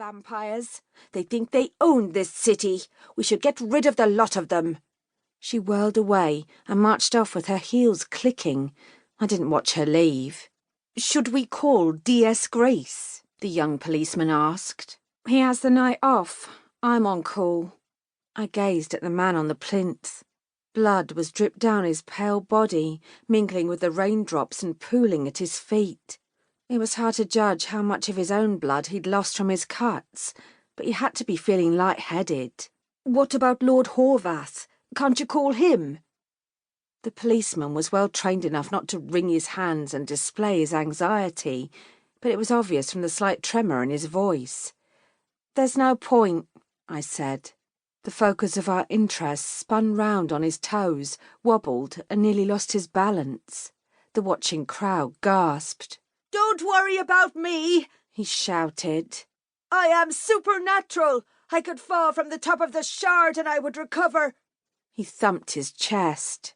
vampires. They think they own this city. We should get rid of the lot of them." She whirled away and marched off with her heels clicking. I didn't watch her leave. "Should we call D.S. Grace?" the young policeman asked. "He has the night off. I'm on call." I gazed at the man on the plinth. Blood was dripped down his pale body, mingling with the raindrops and pooling at his feet. It was hard to judge how much of his own blood he'd lost from his cuts, but he had to be feeling light-headed. "What about Lord Horvath? Can't you call him?" The policeman was well trained enough not to wring his hands and display his anxiety, but it was obvious from the slight tremor in his voice. "There's no point," I said. The focus of our interest spun round on his toes, wobbled, and nearly lost his balance. The watching crowd gasped. "Don't worry about me," he shouted. "I am supernatural. I could fall from the top of the shard and I would recover." He thumped his chest.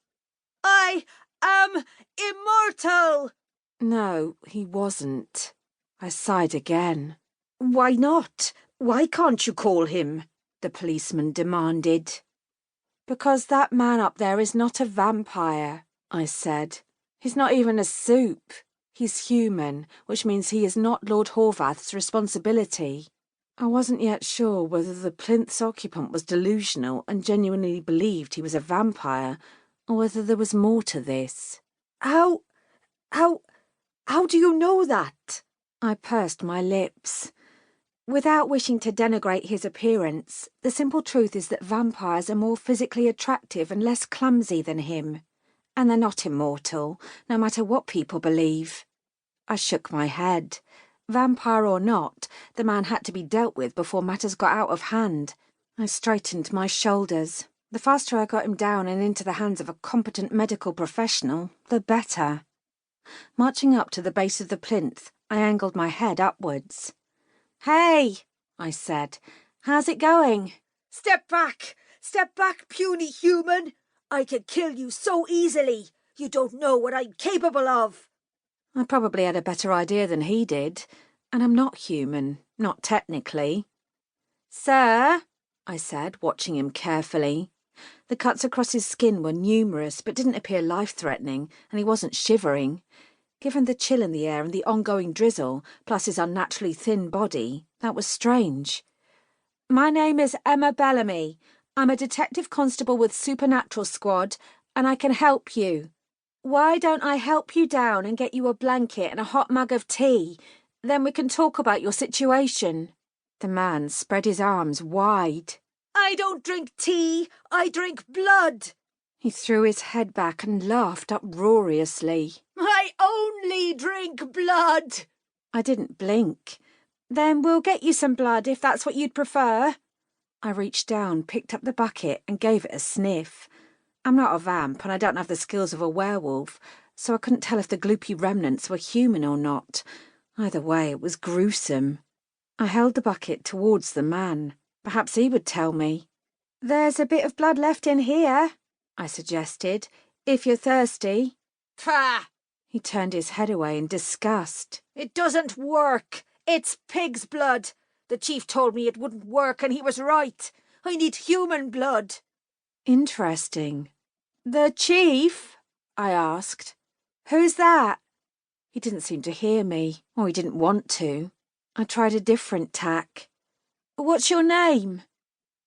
"I am immortal." No, he wasn't. I sighed again. "Why not? Why can't you call him?" the policeman demanded. "Because that man up there is not a vampire," I said. "He's not even a soup. He's human, which means he is not Lord Horvath's responsibility." I wasn't yet sure whether the plinth's occupant was delusional and genuinely believed he was a vampire, or whether there was more to this. How do you know that?" I pursed my lips. Without wishing to denigrate his appearance, the simple truth is that vampires are more physically attractive and less clumsy than him. And they're not immortal, no matter what people believe. I shook my head. Vampire or not, the man had to be dealt with before matters got out of hand. I straightened my shoulders. The faster I got him down and into the hands of a competent medical professional, the better. Marching up to the base of the plinth, I angled my head upwards. "Hey," I said, "how's it going?" Step back, puny human. I could kill you so easily. You don't know what I'm capable of." I probably had a better idea than he did, and I'm not human, not technically. "Sir," I said, watching him carefully. The cuts across his skin were numerous, but didn't appear life-threatening, and he wasn't shivering. Given the chill in the air and the ongoing drizzle, plus his unnaturally thin body, that was strange. "My name is Emma Bellamy. I'm a detective constable with Supernatural Squad, and I can help you. Why don't I help you down and get you a blanket and a hot mug of tea? Then we can talk about your situation." The man spread his arms wide. "I don't drink tea. I drink blood." He threw his head back and laughed uproariously. "I only drink blood." I didn't blink. "Then we'll get you some blood if that's what you'd prefer." I reached down, picked up the bucket and gave it a sniff. I'm not a vamp and I don't have the skills of a werewolf, so I couldn't tell if the gloopy remnants were human or not. Either way, it was gruesome. I held the bucket towards the man. Perhaps he would tell me. "There's a bit of blood left in here," I suggested, "if you're thirsty." "Pah!" He turned his head away in disgust. "It doesn't work. It's pig's blood. The chief told me it wouldn't work and he was right. I need human blood." Interesting. "The chief?" I asked. "Who's that?" He didn't seem to hear me, or he didn't want to. I tried a different tack. "What's your name?"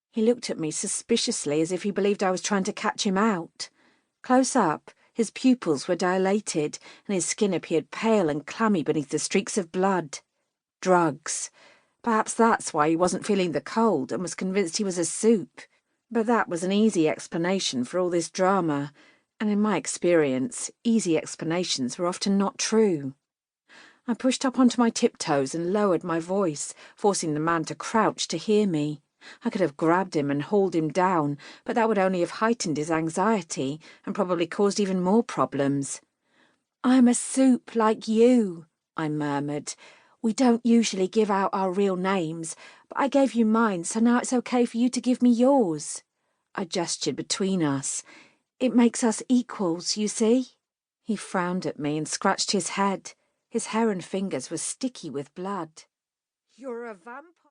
He looked at me suspiciously as if he believed I was trying to catch him out. Close up, his pupils were dilated and his skin appeared pale and clammy beneath the streaks of blood. Drugs. Perhaps that's why he wasn't feeling the cold and was convinced he was a soup. But that was an easy explanation for all this drama, and in my experience, easy explanations were often not true. I pushed up onto my tiptoes and lowered my voice, forcing the man to crouch to hear me. I could have grabbed him and hauled him down, but that would only have heightened his anxiety and probably caused even more problems. "I'm a soup like you," I murmured. "We don't usually give out our real names, but I gave you mine, so now it's okay for you to give me yours." I gestured between us. "It makes us equals, you see?" He frowned at me and scratched his head. His hair and fingers were sticky with blood. "You're a vampire?"